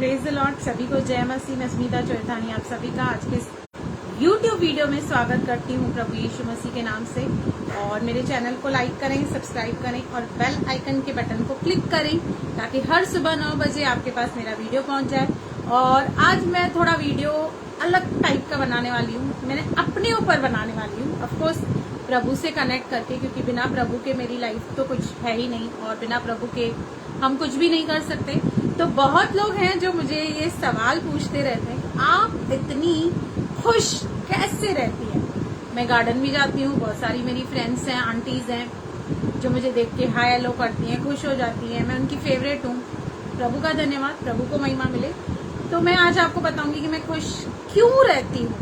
Praise the Lord. सभी को जय मसीह। मैं स्मिता चौथानी आप सभी का आज के YouTube वीडियो में स्वागत करती हूँ प्रभु यीशु मसीह के नाम से। और मेरे चैनल को लाइक करें, सब्सक्राइब करें और बेल आइकन के बटन को क्लिक करें ताकि हर सुबह 9 बजे आपके पास मेरा वीडियो पहुंच जाए। और आज मैं थोड़ा वीडियो अलग टाइप का बनाने वाली हूँ। मैंने अपने ऊपर बनाने वाली हूँ, ऑफकोर्स प्रभु से कनेक्ट करके, क्योंकि बिना प्रभु के मेरी लाइफ तो कुछ है ही नहीं और बिना प्रभु के हम कुछ भी नहीं कर सकते। तो बहुत लोग हैं जो मुझे ये सवाल पूछते रहते हैं, आप इतनी खुश कैसे रहती है। मैं गार्डन भी जाती हूँ, बहुत सारी मेरी फ्रेंड्स हैं, आंटीज हैं जो मुझे देख के हाय हेलो करती हैं, खुश हो जाती हैं। मैं उनकी फेवरेट हूँ। प्रभु का धन्यवाद, प्रभु को महिमा मिले। तो मैं आज आपको बताऊंगी कि मैं खुश क्यों रहती हूँ,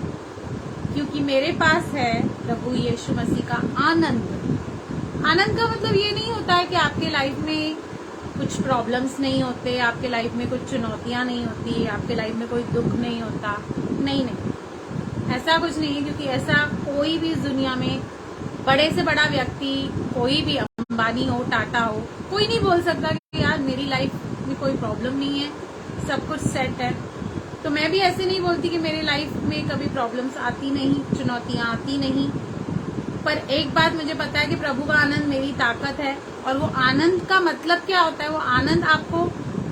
क्योंकि मेरे पास है प्रभु यीशु मसीह का आनंद। आनंद का मतलब ये नहीं होता है कि आपके लाइफ में कुछ प्रॉब्लम्स नहीं होते, आपके लाइफ में कुछ चुनौतियां नहीं होती, आपके लाइफ में कोई दुख नहीं होता। नहीं, ऐसा कुछ नहीं है, क्योंकि ऐसा कोई भी इस दुनिया में बड़े से बड़ा व्यक्ति, कोई भी अंबानी हो, टाटा हो, कोई नहीं बोल सकता कि यार मेरी लाइफ में कोई प्रॉब्लम नहीं है, सब कुछ सेट है। तो मैं भी ऐसे नहीं बोलती कि मेरी लाइफ में कभी प्रॉब्लम्स आती नहीं, चुनौतियां आती नहीं। पर एक बात मुझे पता है कि प्रभु का आनंद मेरी ताकत है। और वो आनंद का मतलब क्या होता है? वो आनंद आपको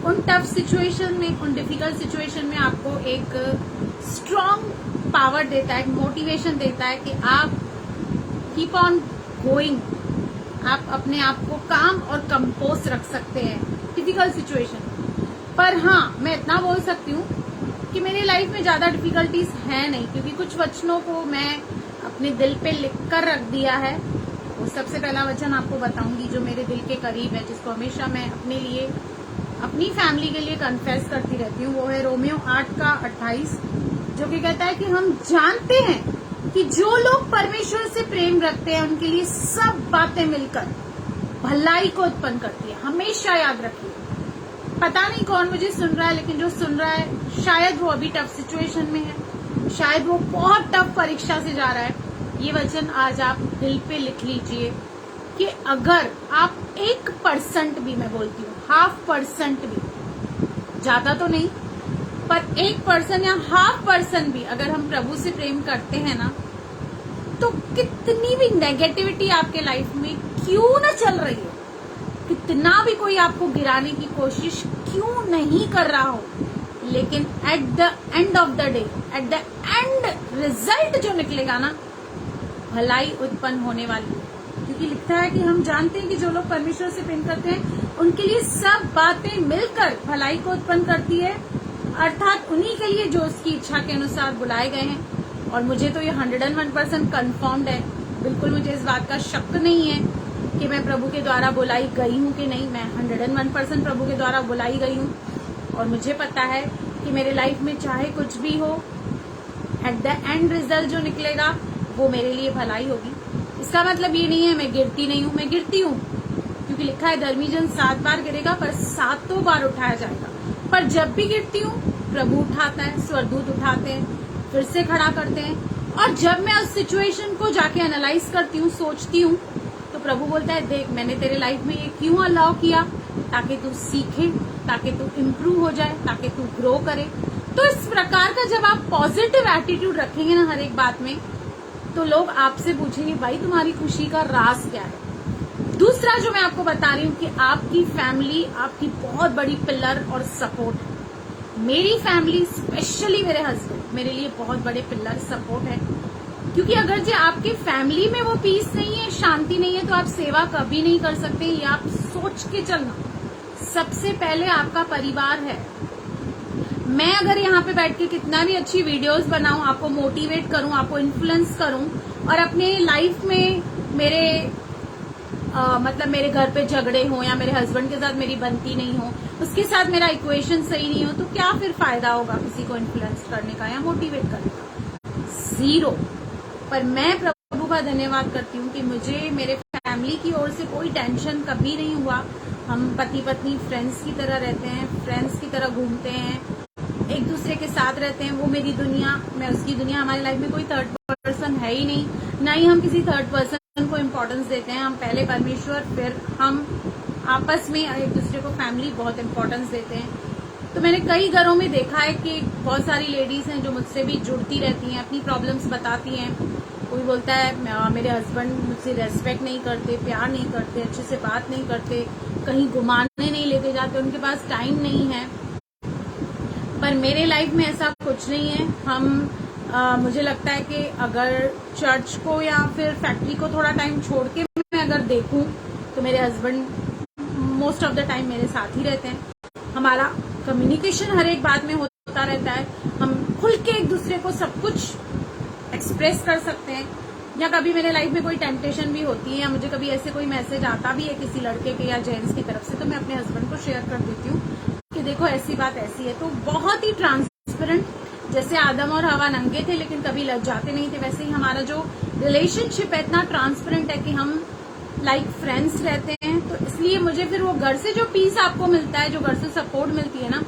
उन टफ सिचुएशन में, उन डिफिकल्ट सिचुएशन में आपको एक स्ट्रॉन्ग पावर देता है, मोटिवेशन देता है कि आप कीप ऑन गोइंग। आप अपने आप को काम और कंपोज रख सकते हैं डिफिकल्ट सिचुएशन। पर हाँ, मैं इतना बोल सकती हूँ कि मेरी लाइफ में ज्यादा डिफिकल्टीज है नहीं, क्योंकि कुछ वचनों को मैं अपने दिल पे लिख कर रख दिया है। वो सबसे पहला वचन आपको बताऊंगी जो मेरे दिल के करीब है, जिसको हमेशा मैं अपने लिए, अपनी फैमिली के लिए कन्फेस करती रहती हूँ। वो है रोमियो 8:28, जो कि कहता है कि हम जानते हैं कि जो लोग परमेश्वर से प्रेम रखते हैं उनके लिए सब बातें मिलकर भलाई को उत्पन्न करती है। हमेशा याद रखिए। पता नहीं कौन मुझे सुन रहा है, लेकिन जो सुन रहा है शायद वो अभी टफ सिचुएशन में है, शायद वो बहुत टफ परीक्षा से जा रहा है। ये वचन आज आप दिल पे लिख लीजिए कि अगर आप 1% भी, मैं बोलती हूँ 0.5% भी, ज्यादा तो नहीं पर 1% या 0.5% भी अगर हम प्रभु से प्रेम करते हैं ना, तो कितनी भी नेगेटिविटी आपके लाइफ में क्यों ना चल रही हो, कितना भी कोई आपको गिराने की कोशिश क्यों नहीं कर रहा हो, लेकिन at the end of the day, at the end result जो निकलेगा ना, भलाई उत्पन्न होने वाली है। क्योंकि लिखता है कि हम जानते हैं कि जो लोग परमेश्वर से प्रेम करते हैं उनके लिए सब बातें मिलकर भलाई को उत्पन्न करती है, अर्थात उन्हीं के लिए जो उसकी इच्छा के अनुसार बुलाए गए हैं। और मुझे तो ये 101% कन्फर्म्ड है। बिल्कुल मुझे इस बात का शक नहीं है कि मैं प्रभु के द्वारा बुलाई गई हूँ कि नहीं। मैं 101% प्रभु के द्वारा बुलाई गई हूँ। और मुझे पता है कि मेरे लाइफ में चाहे कुछ भी हो, एट द एंड रिजल्ट जो निकलेगा वो मेरे लिए भलाई होगी। इसका मतलब ये नहीं है मैं गिरती नहीं हूँ, मैं गिरती हूँ, क्योंकि लिखा है धर्मी जन 7 बार गिरेगा पर 7 बार उठाया जाएगा। पर जब भी गिरती हूँ प्रभु उठाता है, स्वर्गदूत उठाते हैं, फिर से खड़ा करते हैं। और जब मैं उस सिचुएशन को जाके एनालाइज करती हूँ, सोचती हूँ, तो प्रभु बोलता है देख मैंने तेरे लाइफ में ये क्यों अलाउ किया, ताकि तू सीखे, ताकि तू इम्प्रूव हो जाए, ताकि तू ग्रो करे। तो इस प्रकार का जब आप पॉजिटिव एटीट्यूड रखेंगे ना हर एक बात में, तो लोग आपसे पूछेंगे भाई तुम्हारी खुशी का राज क्या है। दूसरा जो मैं आपको बता रही हूँ कि आपकी फैमिली आपकी बहुत बड़ी पिलर और सपोर्ट है। मेरी फैमिली, स्पेशली मेरे हस्बैंड, मेरे लिए बहुत बड़े पिलर सपोर्ट है। क्योंकि अगर जो आपके फैमिली में वो पीस नहीं है, शांति नहीं है, तो आप सेवा कभी नहीं कर सकते। ये आप सोच के चलना। सबसे पहले आपका परिवार है। मैं अगर यहाँ पे बैठ के कितना भी अच्छी वीडियोस बनाऊं, आपको मोटिवेट करूं, आपको इन्फ्लुएंस करूं, और अपने लाइफ में मेरे मतलब मेरे घर पे झगड़े हो या मेरे हस्बैंड के साथ मेरी बनती नहीं हो, उसके साथ मेरा इक्वेशन सही नहीं हो, तो क्या फिर फायदा होगा किसी को इन्फ्लुएंस करने का या मोटिवेट करने का? जीरो। पर मैं प्रभु का धन्यवाद करती हूँ कि मुझे मेरे फैमिली की ओर से कोई टेंशन कभी नहीं हुआ। हम पति पत्नी फ्रेंड्स की तरह रहते हैं, फ्रेंड्स की तरह घूमते हैं, एक दूसरे के साथ रहते हैं। वो मेरी दुनिया, मैं उसकी दुनिया। हमारी लाइफ में कोई थर्ड पर्सन है ही नहीं, ना ही हम किसी थर्ड पर्सन को इम्पोर्टेंस देते हैं। हम पहले परमेश्वर, फिर हम आपस में एक दूसरे को, फैमिली बहुत इम्पोर्टेंस देते हैं। तो मैंने कई घरों में देखा है कि बहुत सारी लेडीज हैं जो मुझसे भी जुड़ती रहती हैं, अपनी प्रॉब्लम्स बताती हैं। कोई बोलता है मेरे हस्बैंड मुझसे रेस्पेक्ट नहीं करते, प्यार नहीं करते, अच्छे से बात नहीं करते, कहीं घुमाने नहीं लेके जाते, उनके पास टाइम नहीं है। पर मेरे लाइफ में ऐसा कुछ नहीं है। मुझे लगता है कि अगर चर्च को या फिर फैक्ट्री को थोड़ा टाइम छोड़ के मैं अगर देखूं तो मेरे husband most of the time मेरे साथ ही रहते हैं। हमारा कम्युनिकेशन हर एक बात में होता रहता है, हम खुल के एक दूसरे को सब कुछ एक्सप्रेस कर सकते हैं। या कभी मेरे लाइफ में कोई टेम्पटेशन भी होती है या मुझे कभी ऐसे कोई मैसेज आता भी है किसी लड़के के या जेंट्स की तरफ से, तो मैं अपने हस्बैंड को शेयर कर देती हूँ कि देखो ऐसी बात ऐसी है। तो बहुत ही ट्रांसपेरेंट, जैसे आदम और हवा नंगे थे लेकिन कभी लग जाते नहीं थे, वैसे ही हमारा जो रिलेशनशिप है इतना ट्रांसपेरेंट है कि हम लाइक फ्रेंड्स रहते हैं। तो इसलिए मुझे फिर वो घर से जो पीस आपको मिलता है, जो घर से सपोर्ट मिलती है ना,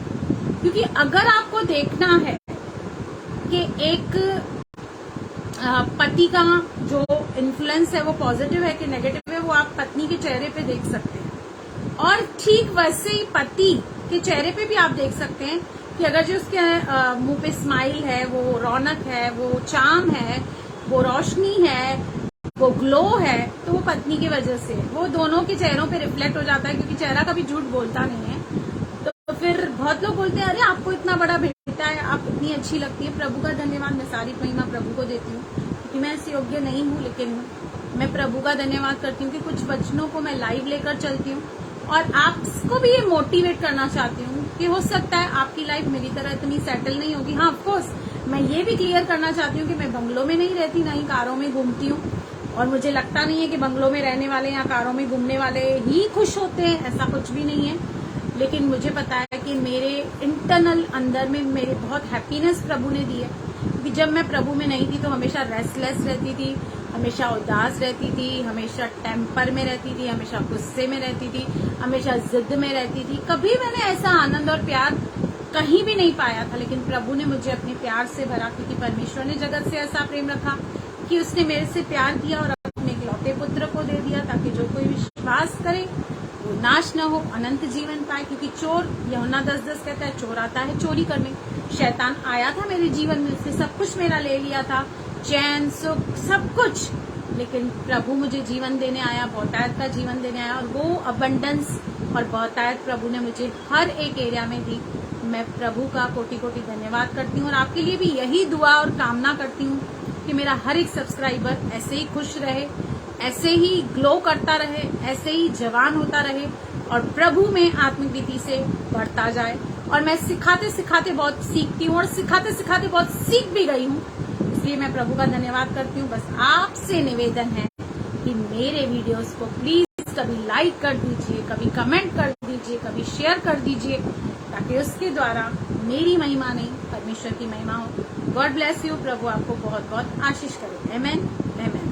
क्योंकि अगर आपको देखना है कि एक पति का जो इन्फ्लुएंस है वो पॉजिटिव है कि नेगेटिव है, वो आप पत्नी के चेहरे पे देख सकते हैं। और ठीक वैसे ही पति के चेहरे पे भी आप देख सकते हैं कि अगर जो उसके मुंह पे स्माइल है, वो रौनक है, वो चार्म है, वो रोशनी है, वो ग्लो है, तो वो पत्नी की वजह से वो दोनों के चेहरों पे रिफ्लेक्ट हो जाता है, क्योंकि चेहरा कभी झूठ बोलता नहीं है। तो फिर बहुत लोग बोलते हैं अरे आपको इतना बड़ा बेटा है, आप इतनी अच्छी लगती है। प्रभु का धन्यवाद, मैं सारी महिमा प्रभु को देती हूँ, क्योंकि मैं इस योग्य नहीं हूँ, लेकिन मैं प्रभु का धन्यवाद करती हूँ कि कुछ वचनों को मैं लाइव लेकर चलती हूँ और आपको भी ये मोटिवेट करना चाहती हूँ कि हो सकता है आपकी लाइफ मेरी तरह इतनी सेटल नहीं होगी। हाँ, ऑफकोर्स मैं ये भी क्लियर करना चाहती हूँ कि मैं बंगलों में नहीं रहती, ना ही कारों में घूमती हूँ, और मुझे लगता नहीं है कि बंगलों में रहने वाले या कारों में घूमने वाले ही खुश होते हैं, ऐसा कुछ भी नहीं है। लेकिन मुझे पता है कि मेरे इंटरनल अंदर में मेरे बहुत हैप्पीनेस प्रभु ने दी है, क्योंकि जब मैं प्रभु में नहीं थी तो हमेशा रेस्टलेस रहती थी, हमेशा उदास रहती थी, हमेशा टेम्पर में रहती थी, हमेशा गुस्से में रहती थी, हमेशा जिद में रहती थी। कभी मैंने ऐसा आनंद और प्यार कहीं भी नहीं पाया था। लेकिन प्रभु ने मुझे अपने प्यार से भरा, क्योंकि परमेश्वर ने जगत से ऐसा प्रेम रखा कि उसने मेरे से प्यार किया और अपने इकलौते पुत्र को दे दिया, ताकि जो कोई विश्वास करे वो नाश न हो, अनंत जीवन पाए। क्योंकि चोर, यूहन्ना 10:10 कहता है, चोर आता है चोरी करने। शैतान आया था मेरे जीवन में, उसने सब कुछ मेरा ले लिया था, चैन सुख सब कुछ, लेकिन प्रभु मुझे जीवन देने आया, बहुतायत का जीवन देने आया, और वो अबंडेंस और बहुतायत प्रभु ने मुझे हर एक एरिया में दी। मैं प्रभु का कोटि कोटि धन्यवाद करती हूँ और आपके लिए भी यही दुआ और कामना करती हूँ कि मेरा हर एक सब्सक्राइबर ऐसे ही खुश रहे, ऐसे ही ग्लो करता रहे, ऐसे ही जवान होता रहे और प्रभु में आत्मगति से बढ़ता जाए। और मैं सिखाते सिखाते बहुत सीखती हूँ और सिखाते सिखाते बहुत सीख भी गई हूँ, इसलिए मैं प्रभु का धन्यवाद करती हूँ। बस आपसे निवेदन है कि मेरे वीडियोस को प्लीज कभी लाइक कर दीजिए, कभी कमेंट कर दीजिए, कभी शेयर कर दीजिए, ताकि उसके द्वारा मेरी महिमा नहीं परमेश्वर की महिमा हो। God bless you. प्रभु आपको बहुत बहुत आशीष करे। आमेन, आमेन।